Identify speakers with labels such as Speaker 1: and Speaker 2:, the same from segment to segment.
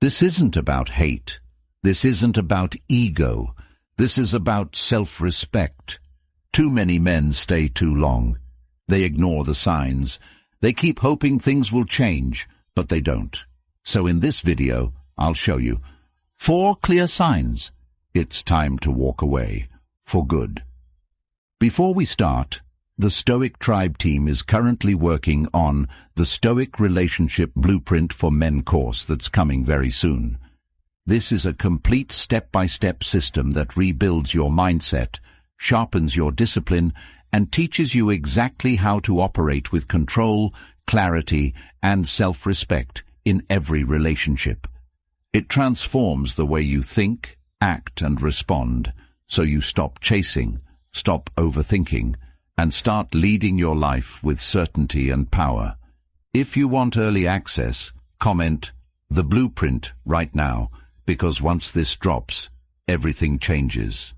Speaker 1: This isn't about hate. This isn't about ego. This is about self-respect. Too many men stay too long. They ignore the signs. They keep hoping things will change, but they don't. So in this video, I'll show you 4 clear signs. It's time to walk away, for good. Before we start, the Stoic Tribe team is currently working on the Stoic Relationship Blueprint for Men course that's coming very soon. This is a complete step-by-step system that rebuilds your mindset, sharpens your discipline, and teaches you exactly how to operate with control, clarity, and self-respect in every relationship. It transforms the way you think, act, and respond, so you stop chasing, stop overthinking, and start leading your life with certainty and power. If you want early access, comment "The Blueprint" right now, because once this drops, everything changes.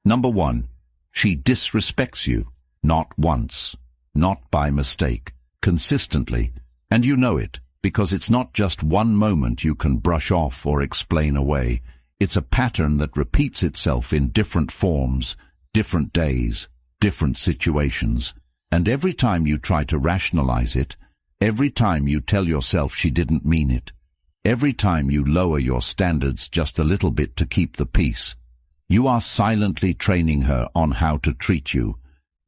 Speaker 1: Number 1. She disrespects you, not once, not by mistake, consistently, and you know it, because it's not just one moment you can brush off or explain away. It's a pattern that repeats itself in different forms, different days, different situations, and every time you try to rationalize it, every time you tell yourself she didn't mean it, every time you lower your standards just a little bit to keep the peace, you are silently training her on how to treat you,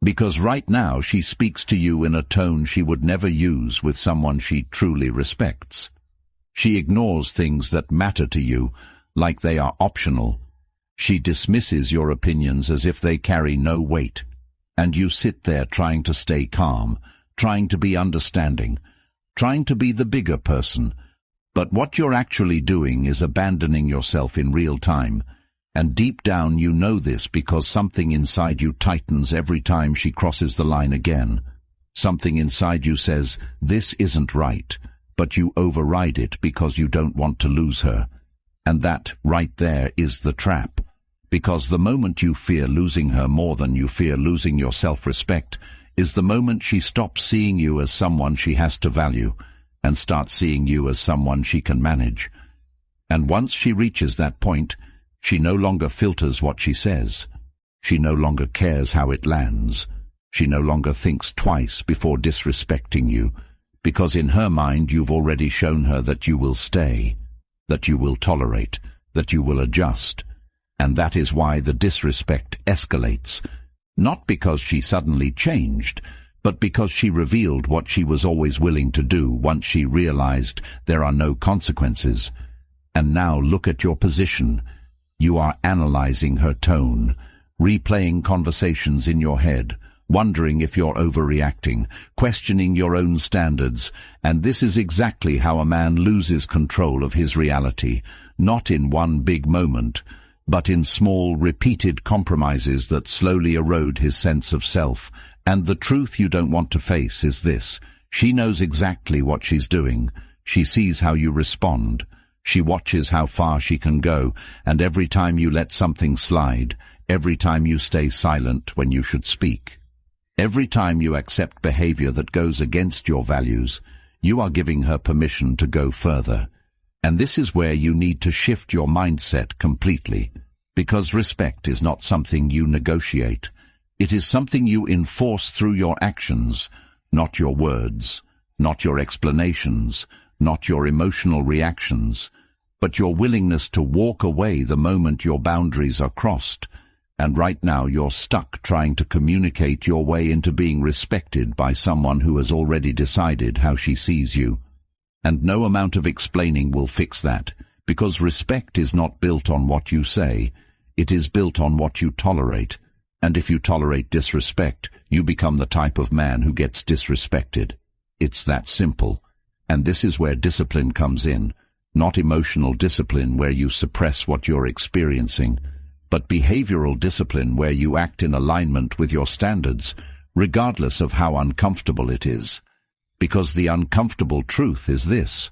Speaker 1: because right now she speaks to you in a tone she would never use with someone she truly respects. She ignores things that matter to you, like they are optional. She dismisses your opinions as if they carry no weight. And you sit there trying to stay calm, trying to be understanding, trying to be the bigger person. But what you're actually doing is abandoning yourself in real time. And deep down you know this because something inside you tightens every time she crosses the line again. Something inside you says, "This isn't right," but you override it because you don't want to lose her. And that, right there, is the trap. Because the moment you fear losing her more than you fear losing your self-respect is the moment she stops seeing you as someone she has to value and starts seeing you as someone she can manage. And once she reaches that point, she no longer filters what she says. She no longer cares how it lands. She no longer thinks twice before disrespecting you, because in her mind you've already shown her that you will stay, that you will tolerate, that you will adjust. And that is why the disrespect escalates, not because she suddenly changed, but because she revealed what she was always willing to do once she realized there are no consequences. And now look at your position. You are analyzing her tone, replaying conversations in your head, wondering if you're overreacting, questioning your own standards, and this is exactly how a man loses control of his reality, not in one big moment, but in small, repeated compromises that slowly erode his sense of self. And the truth you don't want to face is this: she knows exactly what she's doing. She sees how you respond. She watches how far she can go, and every time you let something slide, every time you stay silent when you should speak, every time you accept behavior that goes against your values, you are giving her permission to go further. And this is where you need to shift your mindset completely, because respect is not something you negotiate. It is something you enforce through your actions, not your words, not your explanations, not your emotional reactions, but your willingness to walk away the moment your boundaries are crossed. And right now you're stuck trying to communicate your way into being respected by someone who has already decided how she sees you. And no amount of explaining will fix that, because respect is not built on what you say. It is built on what you tolerate. And if you tolerate disrespect, you become the type of man who gets disrespected. It's that simple. And this is where discipline comes in. Not emotional discipline where you suppress what you're experiencing, but behavioral discipline where you act in alignment with your standards, regardless of how uncomfortable it is. Because the uncomfortable truth is this: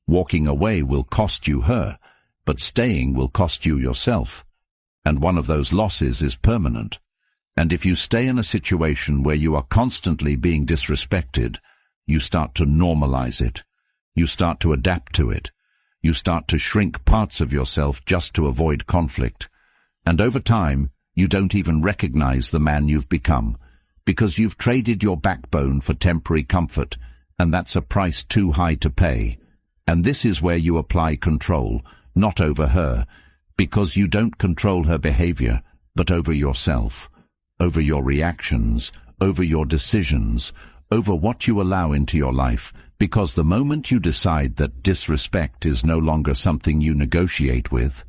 Speaker 1: walking away will cost you her, but staying will cost you yourself. And one of those losses is permanent. And if you stay in a situation where you are constantly being disrespected, you start to normalize it. You start to adapt to it. You start to shrink parts of yourself just to avoid conflict. And over time, you don't even recognize the man you've become, because you've traded your backbone for temporary comfort, and that's a price too high to pay. And this is where you apply control, not over her, because you don't control her behavior, but over yourself, over your reactions, over your decisions, over what you allow into your life, because the moment you decide that disrespect is no longer something you negotiate with,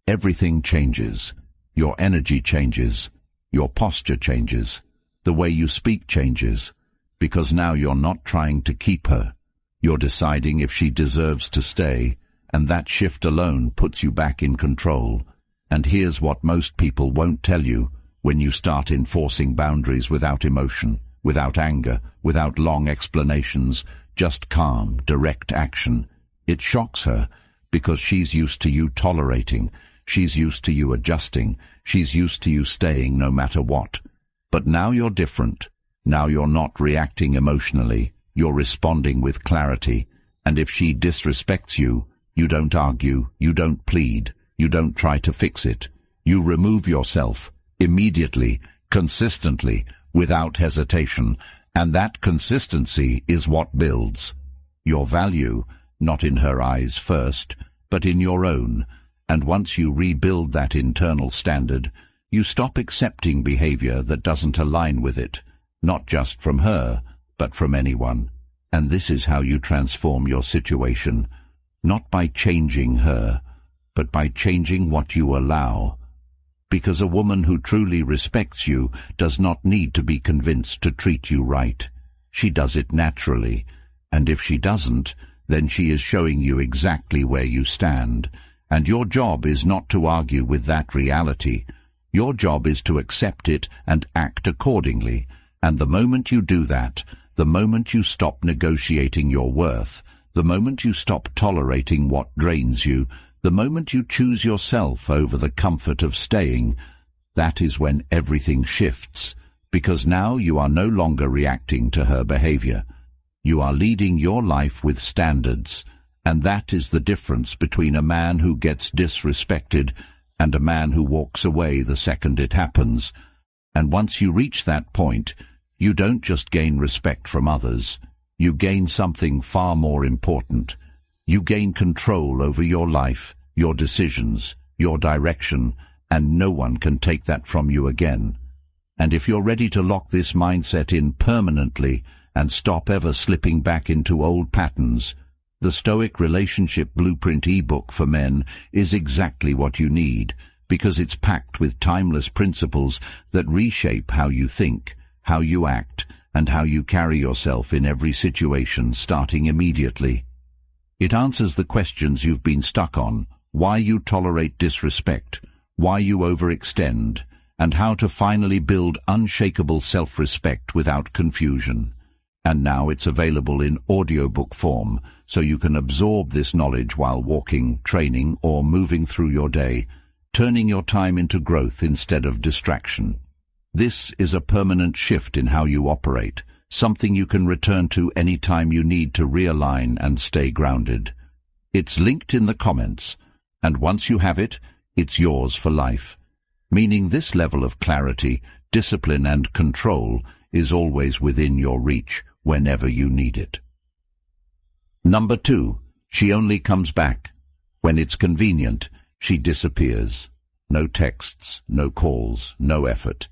Speaker 1: everything changes. Your energy changes, your posture changes, the way you speak changes, because now you're not trying to keep her. You're deciding if she deserves to stay, and that shift alone puts you back in control. And here's what most people won't tell you when you start enforcing boundaries without emotion, without anger, without long explanations, just calm, direct action. It shocks her, because she's used to you tolerating, she's used to you adjusting, she's used to you staying no matter what. But now you're different. Now you're not reacting emotionally, you're responding with clarity. And if she disrespects you, you don't argue, you don't plead, you don't try to fix it. You remove yourself, immediately, consistently, without hesitation. And that consistency is what builds your value, not in her eyes first, but in your own. And once you rebuild that internal standard, you stop accepting behavior that doesn't align with it, not just from her, but from anyone. And this is how you transform your situation, not by changing her, but by changing what you allow. Because a woman who truly respects you does not need to be convinced to treat you right. She does it naturally, and if she doesn't, then she is showing you exactly where you stand. And your job is not to argue with that reality. Your job is to accept it and act accordingly. And the moment you do that, the moment you stop negotiating your worth, the moment you stop tolerating what drains you, the moment you choose yourself over the comfort of staying, that is when everything shifts, because now you are no longer reacting to her behavior. You are leading your life with standards, and that is the difference between a man who gets disrespected and a man who walks away the second it happens. And once you reach that point, you don't just gain respect from others, you gain something far more important. You gain control over your life, your decisions, your direction, and no one can take that from you again. And if you're ready to lock this mindset in permanently and stop ever slipping back into old patterns, the Stoic Relationship Blueprint ebook for men is exactly what you need, because it's packed with timeless principles that reshape how you think, how you act, and how you carry yourself in every situation, starting immediately. It answers the questions you've been stuck on: why you tolerate disrespect, why you overextend, and how to finally build unshakable self-respect without confusion. And now it's available in audiobook form, so you can absorb this knowledge while walking, training, or moving through your day, turning your time into growth instead of distraction. This is a permanent shift in how you operate, something you can return to any time you need to realign and stay grounded. It's linked in the comments, and once you have it, it's yours for life. Meaning this level of clarity, discipline, and control is always within your reach whenever you need it. Number 2, she only comes back. When it's convenient, she disappears. No texts, no calls, no effort.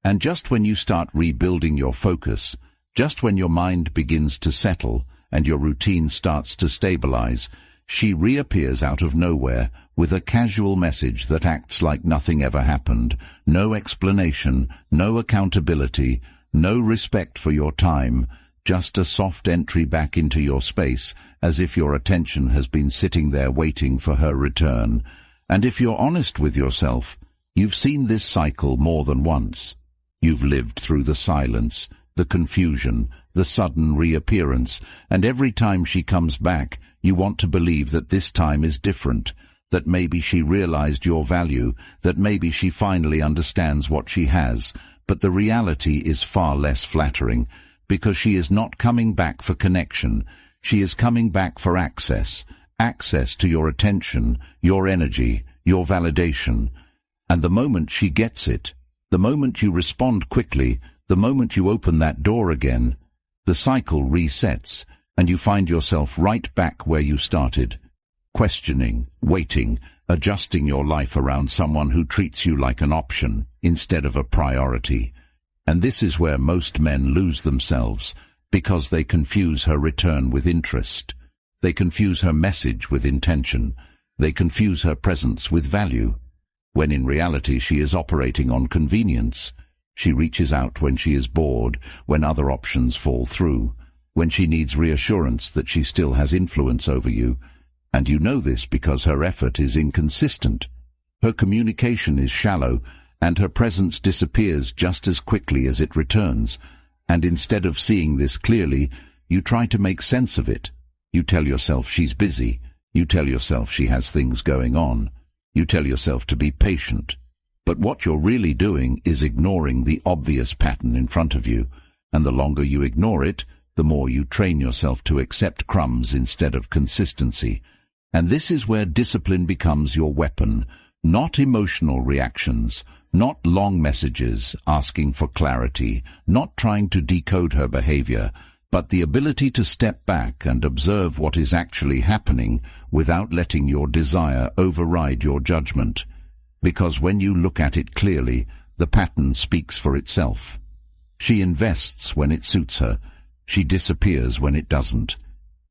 Speaker 1: And just when you start rebuilding your focus, just when your mind begins to settle and your routine starts to stabilize, she reappears out of nowhere with a casual message that acts like nothing ever happened. No explanation, no accountability, no respect for your time, just a soft entry back into your space, as if your attention has been sitting there waiting for her return. And if you're honest with yourself, you've seen this cycle more than once. You've lived through the silence, the confusion, the sudden reappearance, and every time she comes back, you want to believe that this time is different, that maybe she realized your value, that maybe she finally understands what she has. But the reality is far less flattering, because she is not coming back for connection. She is coming back for access access to your attention, your energy, your validation. And the moment she gets it, the moment you respond quickly, the moment you open that door again, the cycle resets, and you find yourself right back where you started, questioning, waiting, adjusting your life around someone who treats you like an option instead of a priority. And this is where most men lose themselves, because they confuse her return with interest. They confuse her message with intention. They confuse her presence with value, when in reality she is operating on convenience. She reaches out when she is bored, when other options fall through, when she needs reassurance that she still has influence over you. And you know this because her effort is inconsistent. Her communication is shallow, and her presence disappears just as quickly as it returns. And instead of seeing this clearly, you try to make sense of it. You tell yourself she's busy. You tell yourself she has things going on. You tell yourself to be patient. But what you're really doing is ignoring the obvious pattern in front of you. And the longer you ignore it, the more you train yourself to accept crumbs instead of consistency. And this is where discipline becomes your weapon, not emotional reactions, not long messages asking for clarity, not trying to decode her behavior, but the ability to step back and observe what is actually happening without letting your desire override your judgment. Because when you look at it clearly, the pattern speaks for itself. She invests when it suits her. She disappears when it doesn't.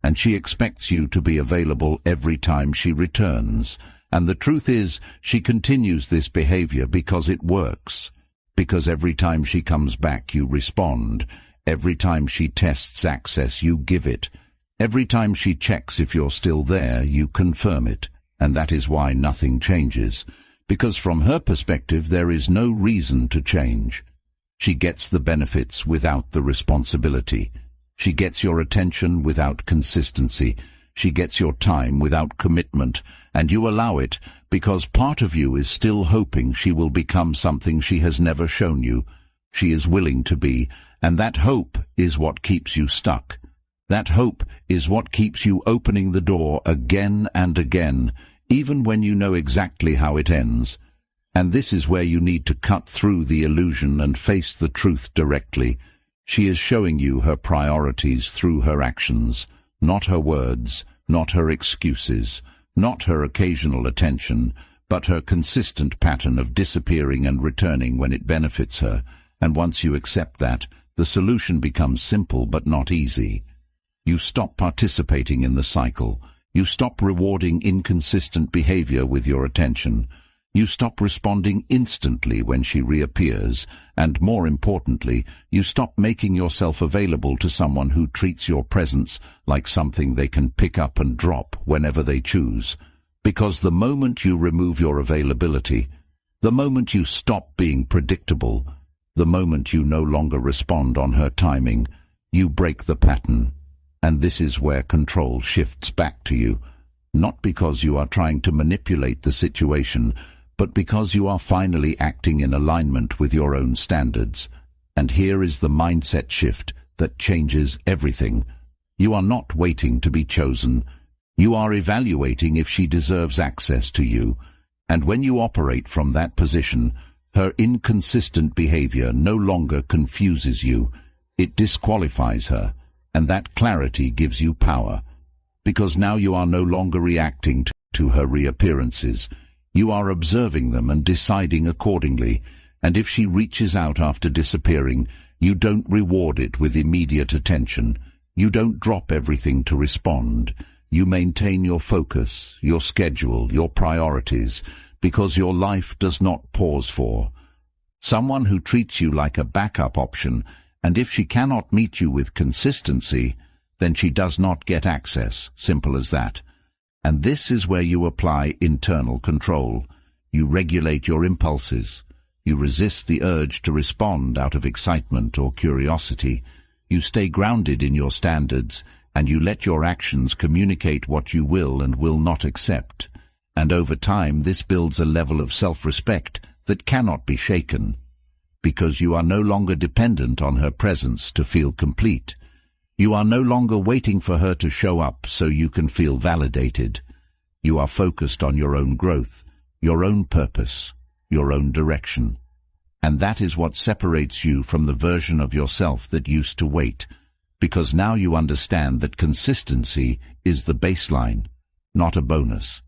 Speaker 1: And she expects you to be available every time she returns. And the truth is, she continues this behavior because it works. Because every time she comes back, you respond. Every time she tests access, you give it. Every time she checks if you're still there, you confirm it. And that is why nothing changes. Because from her perspective, there is no reason to change. She gets the benefits without the responsibility. She gets your attention without consistency. She gets your time without commitment, and you allow it because part of you is still hoping she will become something she has never shown you. She is willing to be, and that hope is what keeps you stuck. That hope is what keeps you opening the door again and again, even when you know exactly how it ends. And this is where you need to cut through the illusion and face the truth directly. She is showing you her priorities through her actions, not her words, not her excuses, not her occasional attention, but her consistent pattern of disappearing and returning when it benefits her. And once you accept that, the solution becomes simple but not easy. You stop participating in the cycle. You stop rewarding inconsistent behavior with your attention. You stop responding instantly when she reappears, and more importantly, you stop making yourself available to someone who treats your presence like something they can pick up and drop whenever they choose. Because the moment you remove your availability, the moment you stop being predictable, the moment you no longer respond on her timing, you break the pattern. And this is where control shifts back to you, not because you are trying to manipulate the situation, but because you are finally acting in alignment with your own standards. And here is the mindset shift that changes everything. You are not waiting to be chosen. You are evaluating if she deserves access to you. And when you operate from that position, her inconsistent behavior no longer confuses you. It disqualifies her, and that clarity gives you power. Because now you are no longer reacting to her reappearances. You are observing them and deciding accordingly, and if she reaches out after disappearing, you don't reward it with immediate attention. You don't drop everything to respond. You maintain your focus, your schedule, your priorities, because your life does not pause for someone who treats you like a backup option, and if she cannot meet you with consistency, then she does not get access. Simple as that. And this is where you apply internal control. You regulate your impulses. You resist the urge to respond out of excitement or curiosity. You stay grounded in your standards, and you let your actions communicate what you will and will not accept. And over time, this builds a level of self-respect that cannot be shaken, because you are no longer dependent on her presence to feel complete. You are no longer waiting for her to show up so you can feel validated. You are focused on your own growth, your own purpose, your own direction. And that is what separates you from the version of yourself that used to wait, because now you understand that consistency is the baseline, not a bonus.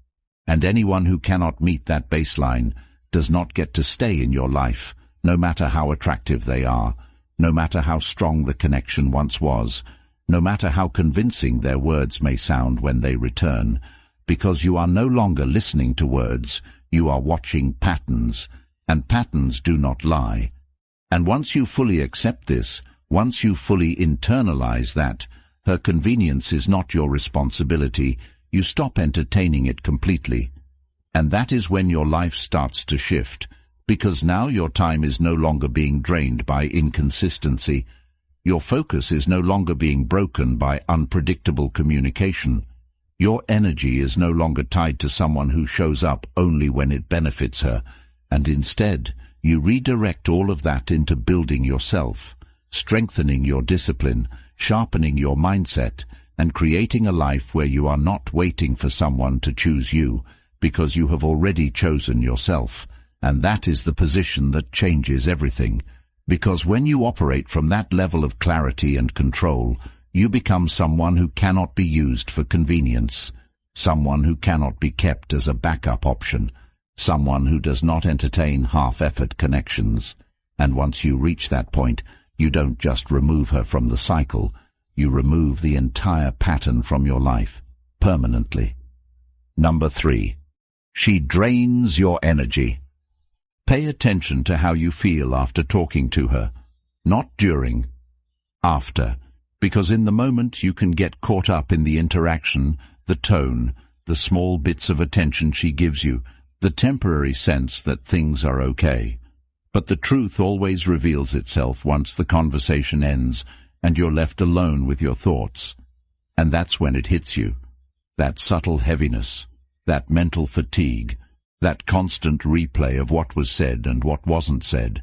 Speaker 1: And anyone who cannot meet that baseline does not get to stay in your life, no matter how attractive they are, no matter how strong the connection once was, no matter how convincing their words may sound when they return, because you are no longer listening to words, you are watching patterns, and patterns do not lie. And once you fully accept this, once you fully internalize that, her convenience is not your responsibility, you stop entertaining it completely. And that is when your life starts to shift, because now your time is no longer being drained by inconsistency. Your focus is no longer being broken by unpredictable communication. Your energy is no longer tied to someone who shows up only when it benefits her, and instead you redirect all of that into building yourself, strengthening your discipline, sharpening your mindset, and creating a life where you are not waiting for someone to choose you, because you have already chosen yourself. And that is the position that changes everything. Because when you operate from that level of clarity and control, you become someone who cannot be used for convenience, someone who cannot be kept as a backup option, someone who does not entertain half-effort connections. And once you reach that point, you don't just remove her from the cycle, you remove the entire pattern from your life, permanently. Number 3. She drains your energy. Pay attention to how you feel after talking to her, not during, after, because in the moment you can get caught up in the interaction, the tone, the small bits of attention she gives you, the temporary sense that things are okay. But the truth always reveals itself once the conversation ends and you're left alone with your thoughts. And that's when it hits you. That subtle heaviness, that mental fatigue, that constant replay of what was said and what wasn't said,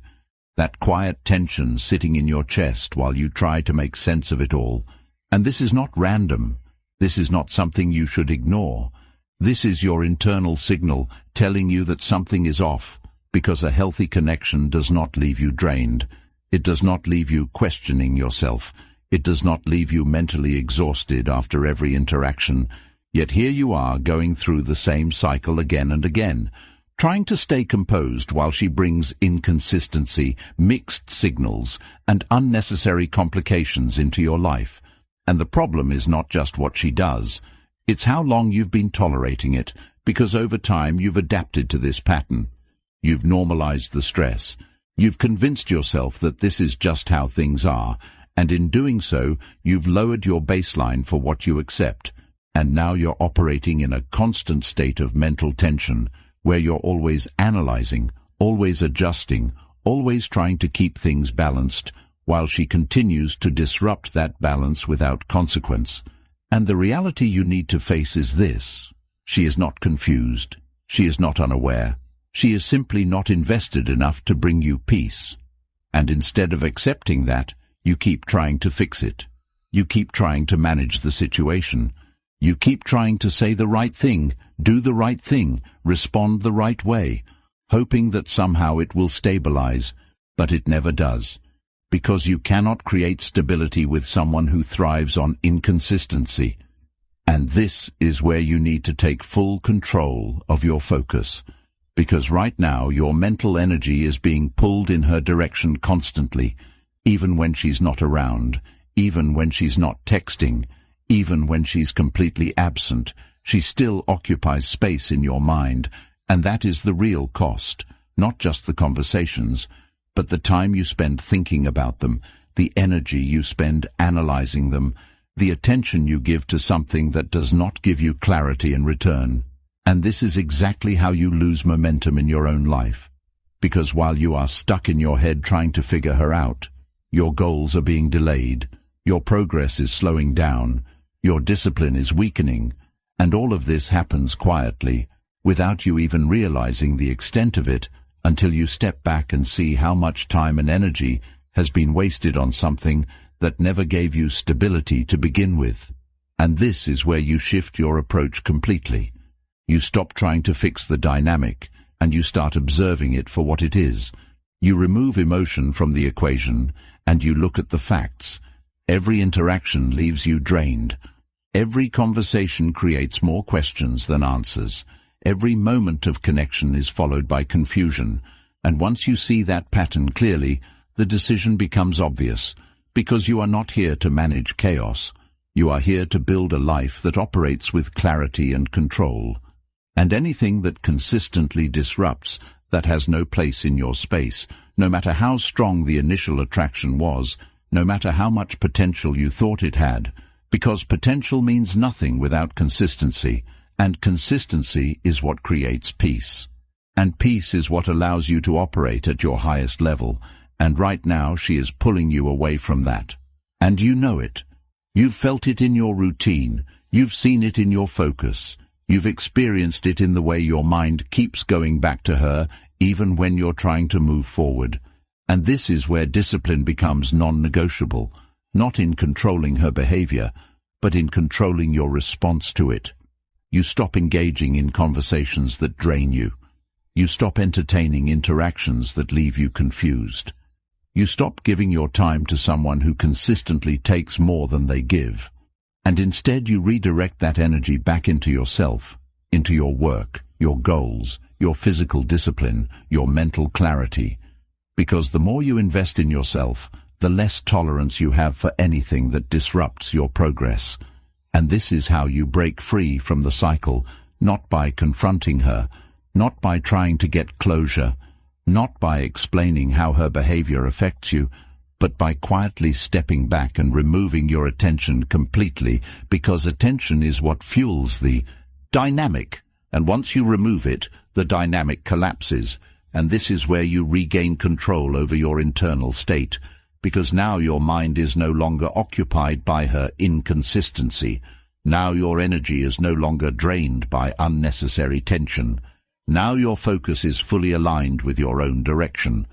Speaker 1: that quiet tension sitting in your chest while you try to make sense of it all. And this is not random. This is not something you should ignore. This is your internal signal telling you that something is off, because a healthy connection does not leave you drained. It does not leave you questioning yourself. It does not leave you mentally exhausted after every interaction. Yet here you are going through the same cycle again and again, trying to stay composed while she brings inconsistency, mixed signals, and unnecessary complications into your life. And the problem is not just what she does. It's how long you've been tolerating it, because over time you've adapted to this pattern. You've normalized the stress. You've convinced yourself that this is just how things are, and in doing so, you've lowered your baseline for what you accept. And now you're operating in a constant state of mental tension, where you're always analyzing, always adjusting, always trying to keep things balanced, while she continues to disrupt that balance without consequence. And the reality you need to face is this. She is not confused. She is not unaware. She is simply not invested enough to bring you peace. And instead of accepting that, you keep trying to fix it. You keep trying to manage the situation. You keep trying to say the right thing, do the right thing, respond the right way, hoping that somehow it will stabilize, but it never does. Because you cannot create stability with someone who thrives on inconsistency. And this is where you need to take full control of your focus. Because right now your mental energy is being pulled in her direction constantly, even when she's not around, even when she's not texting, even when she's completely absent. She still occupies space in your mind, and that is the real cost, not just the conversations, but the time you spend thinking about them, the energy you spend analyzing them, the attention you give to something that does not give you clarity in return. And this is exactly how you lose momentum in your own life. Because while you are stuck in your head trying to figure her out, your goals are being delayed, your progress is slowing down, your discipline is weakening, and all of this happens quietly, without you even realizing the extent of it, until you step back and see how much time and energy has been wasted on something that never gave you stability to begin with. And this is where you shift your approach completely. You stop trying to fix the dynamic, and you start observing it for what it is. You remove emotion from the equation, and you look at the facts. Every interaction leaves you drained. Every conversation creates more questions than answers. Every moment of connection is followed by confusion. And once you see that pattern clearly, the decision becomes obvious, because you are not here to manage chaos. You are here to build a life that operates with clarity and control. And anything that consistently disrupts, that has no place in your space, no matter how strong the initial attraction was, no matter how much potential you thought it had, because potential means nothing without consistency, and consistency is what creates peace. And peace is what allows you to operate at your highest level, and right now she is pulling you away from that. And you know it. You've felt it in your routine, you've seen it in your focus, you've experienced it in the way your mind keeps going back to her, even when you're trying to move forward. And this is where discipline becomes non-negotiable, not in controlling her behavior, but in controlling your response to it. You stop engaging in conversations that drain you. You stop entertaining interactions that leave you confused. You stop giving your time to someone who consistently takes more than they give. And instead you redirect that energy back into yourself, into your work, your goals, your physical discipline, your mental clarity. Because the more you invest in yourself, the less tolerance you have for anything that disrupts your progress. And this is how you break free from the cycle, not by confronting her, not by trying to get closure, not by explaining how her behavior affects you, but by quietly stepping back and removing your attention completely, because attention is what fuels the dynamic. And once you remove it, the dynamic collapses, and this is where you regain control over your internal state, because now your mind is no longer occupied by her inconsistency. Now your energy is no longer drained by unnecessary tension. Now your focus is fully aligned with your own direction.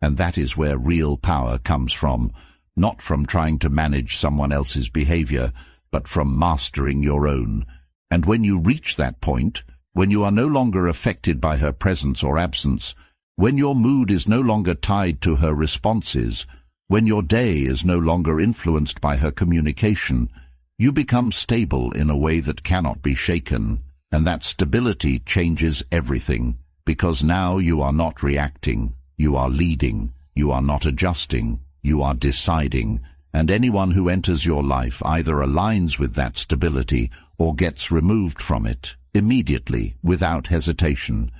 Speaker 1: And that is where real power comes from, not from trying to manage someone else's behavior, but from mastering your own. And when you reach that point, when you are no longer affected by her presence or absence, when your mood is no longer tied to her responses, when your day is no longer influenced by her communication, you become stable in a way that cannot be shaken. And that stability changes everything, because now you are not reacting, you are leading, you are not adjusting, you are deciding, and anyone who enters your life either aligns with that stability or gets removed from it, immediately, without hesitation.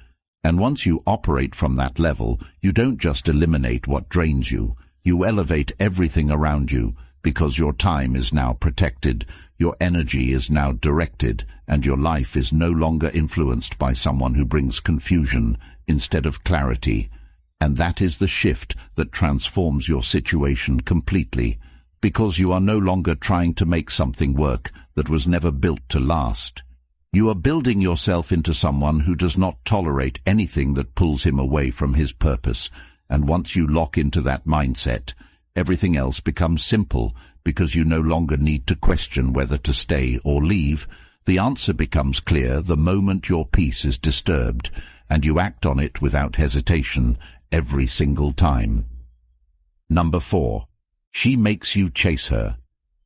Speaker 1: And once you operate from that level, you don't just eliminate what drains you, you elevate everything around you, because your time is now protected, your energy is now directed, and your life is no longer influenced by someone who brings confusion instead of clarity. And that is the shift that transforms your situation completely, because you are no longer trying to make something work that was never built to last. You are building yourself into someone who does not tolerate anything that pulls him away from his purpose, and once you lock into that mindset, everything else becomes simple, because you no longer need to question whether to stay or leave. The answer becomes clear the moment your peace is disturbed, and you act on it without hesitation every single time. Number 4. She makes you chase her.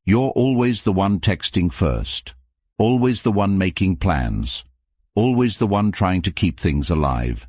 Speaker 1: You're always the one texting first, always the one making plans, always the one trying to keep things alive.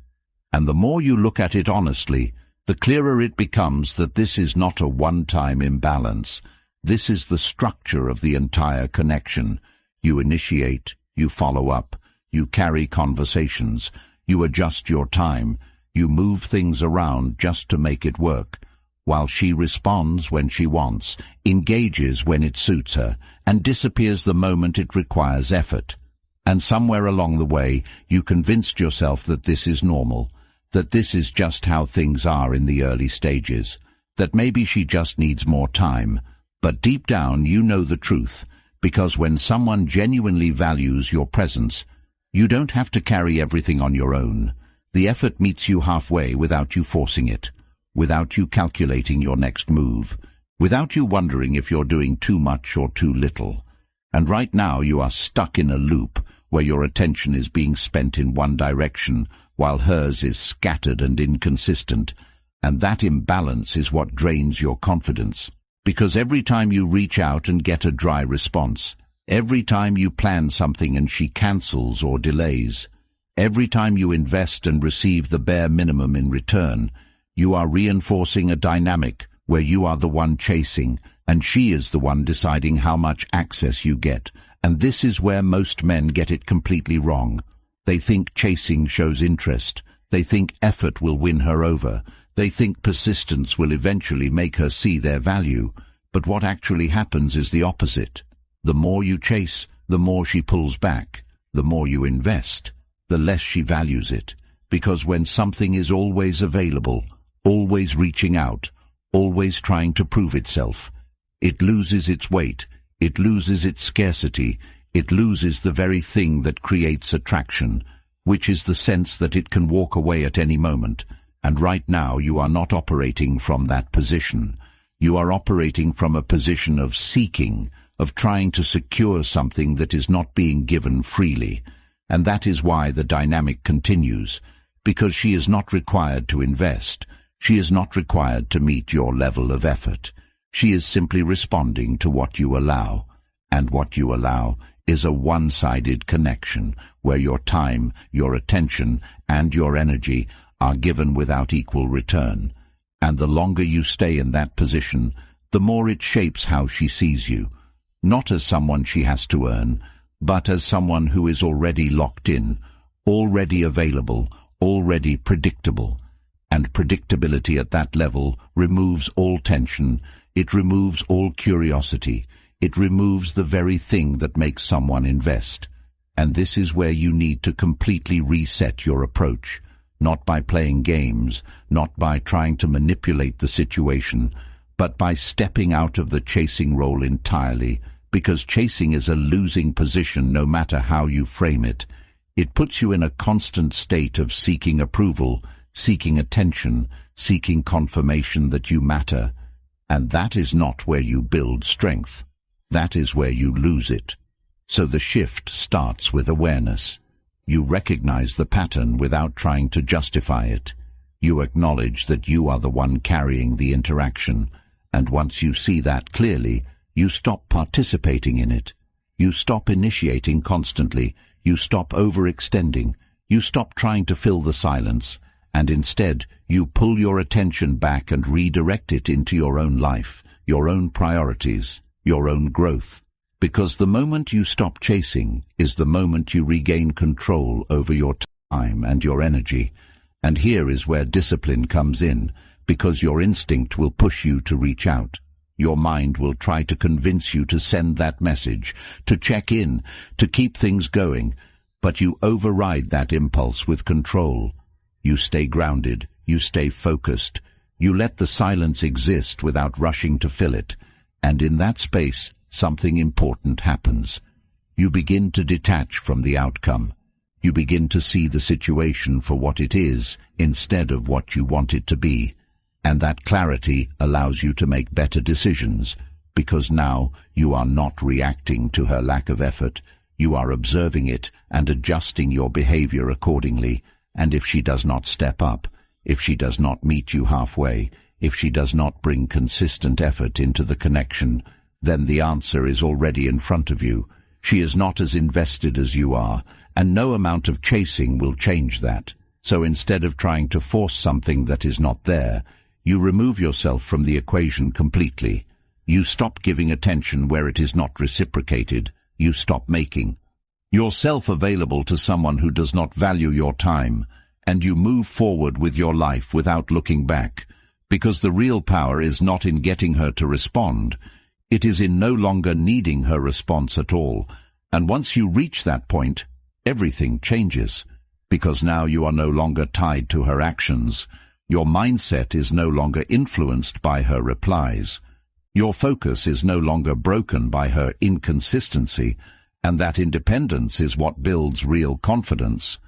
Speaker 1: And the more you look at it honestly, the clearer it becomes that this is not a one-time imbalance. This is the structure of the entire connection. You initiate, you follow up, you carry conversations, you adjust your time, you move things around just to make it work, while she responds when she wants, engages when it suits her, and disappears the moment it requires effort. And somewhere along the way, you convinced yourself that this is normal, that this is just how things are in the early stages, that maybe she just needs more time. But deep down you know the truth, because when someone genuinely values your presence, you don't have to carry everything on your own. The effort meets you halfway without you forcing it, without you calculating your next move, without you wondering if you're doing too much or too little. And right now you are stuck in a loop where your attention is being spent in one direction while hers is scattered and inconsistent, and that imbalance is what drains your confidence. Because every time you reach out and get a dry response, every time you plan something and she cancels or delays, every time you invest and receive the bare minimum in return, you are reinforcing a dynamic where you are the one chasing and she is the one deciding how much access you get. And this is where most men get it completely wrong. They think chasing shows interest. They think effort will win her over. They think persistence will eventually make her see their value. But what actually happens is the opposite. The more you chase, the more she pulls back. The more you invest, the less she values it. Because when something is always available, always reaching out, always trying to prove itself, it loses its weight, it loses its scarcity, it loses the very thing that creates attraction, which is the sense that it can walk away at any moment. And right now you are not operating from that position. You are operating from a position of seeking, of trying to secure something that is not being given freely. And that is why the dynamic continues, because she is not required to invest. She is not required to meet your level of effort. She is simply responding to what you allow. And what you allow is a one-sided connection where your time, your attention, and your energy are given without equal return. And the longer you stay in that position, the more it shapes how she sees you, not as someone she has to earn, but as someone who is already locked in, already available, already predictable. And predictability at that level removes all tension, it removes all curiosity, it removes the very thing that makes someone invest. And this is where you need to completely reset your approach. Not by playing games, not by trying to manipulate the situation, but by stepping out of the chasing role entirely, because chasing is a losing position no matter how you frame it. It puts you in a constant state of seeking approval, seeking attention, seeking confirmation that you matter. And that is not where you build strength. That is where you lose it. So the shift starts with awareness. You recognize the pattern without trying to justify it. You acknowledge that you are the one carrying the interaction, and once you see that clearly, you stop participating in it. You stop initiating constantly. You stop overextending. You stop trying to fill the silence, and instead you pull your attention back and redirect it into your own life, your own priorities, your own growth. Because the moment you stop chasing is the moment you regain control over your time and your energy. And here is where discipline comes in, because your instinct will push you to reach out. Your mind will try to convince you to send that message, to check in, to keep things going. But you override that impulse with control. You stay grounded, you stay focused. You let the silence exist without rushing to fill it. And in that space, something important happens. You begin to detach from the outcome. You begin to see the situation for what it is instead of what you want it to be. And that clarity allows you to make better decisions, because now you are not reacting to her lack of effort. You are observing it and adjusting your behavior accordingly. And if she does not step up, if she does not meet you halfway, if she does not bring consistent effort into the connection, then the answer is already in front of you. She is not as invested as you are, and no amount of chasing will change that. So instead of trying to force something that is not there, you remove yourself from the equation completely. You stop giving attention where it is not reciprocated. You stop making yourself available to someone who does not value your time, and you move forward with your life without looking back. Because the real power is not in getting her to respond. It is in no longer needing her response at all. And once you reach that point, everything changes. Because now you are no longer tied to her actions. Your mindset is no longer influenced by her replies. Your focus is no longer broken by her inconsistency, and that independence is what builds real confidence.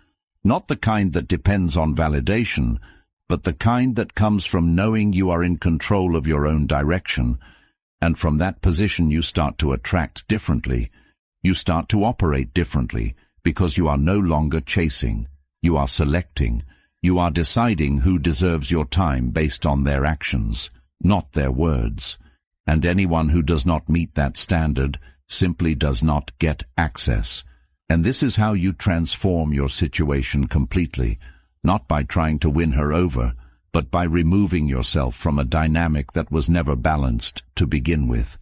Speaker 1: Not the kind that depends on validation, but the kind that comes from knowing you are in control of your own direction, And from that position you start to attract differently. You start to operate differently because you are no longer chasing. You are selecting. You are deciding who deserves your time based on their actions, not their words. And anyone who does not meet that standard simply does not get access. And this is how you transform your situation completely, not by trying to win her over, but by removing yourself from a dynamic that was never balanced to begin with.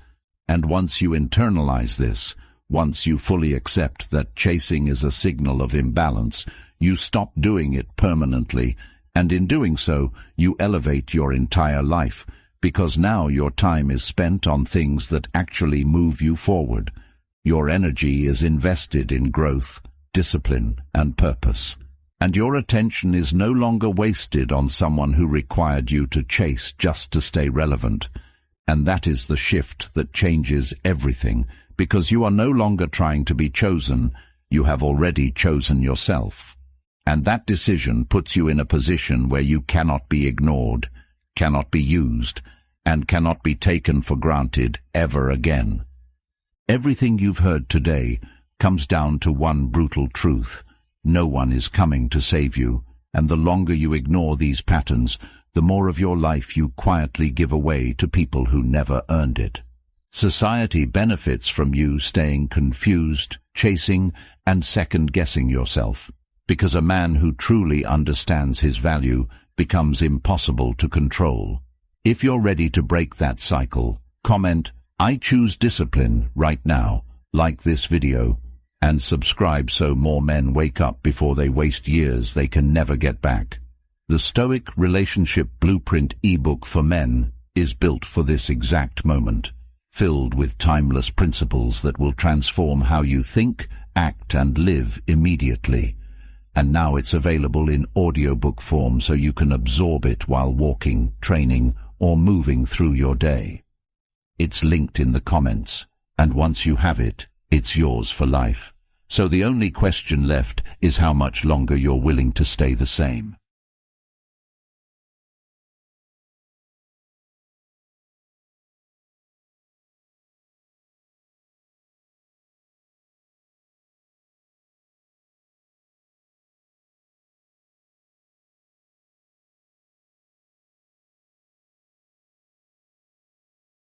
Speaker 1: And once you internalize this, once you fully accept that chasing is a signal of imbalance, you stop doing it permanently, and in doing so, you elevate your entire life, because now your time is spent on things that actually move you forward. Your energy is invested in growth, discipline, and purpose. And your attention is no longer wasted on someone who required you to chase just to stay relevant. And that is the shift that changes everything, because you are no longer trying to be chosen, you have already chosen yourself. And that decision puts you in a position where you cannot be ignored, cannot be used, and cannot be taken for granted ever again. Everything you've heard today comes down to one brutal truth. No one is coming to save you, and the longer you ignore these patterns, the more of your life you quietly give away to people who never earned it. Society benefits from you staying confused, chasing, and second-guessing yourself, because a man who truly understands his value becomes impossible to control. If you're ready to break that cycle, comment, "I choose discipline" right now, like this video, and subscribe so more men wake up before they waste years they can never get back. The Stoic Relationship Blueprint ebook for men is built for this exact moment, filled with timeless principles that will transform how you think, act, and live immediately. And now it's available in audiobook form so you can absorb it while walking, training, or moving through your day. It's linked in the comments, and once you have it, it's yours for life. So the only question left is how much longer you're willing to stay the same.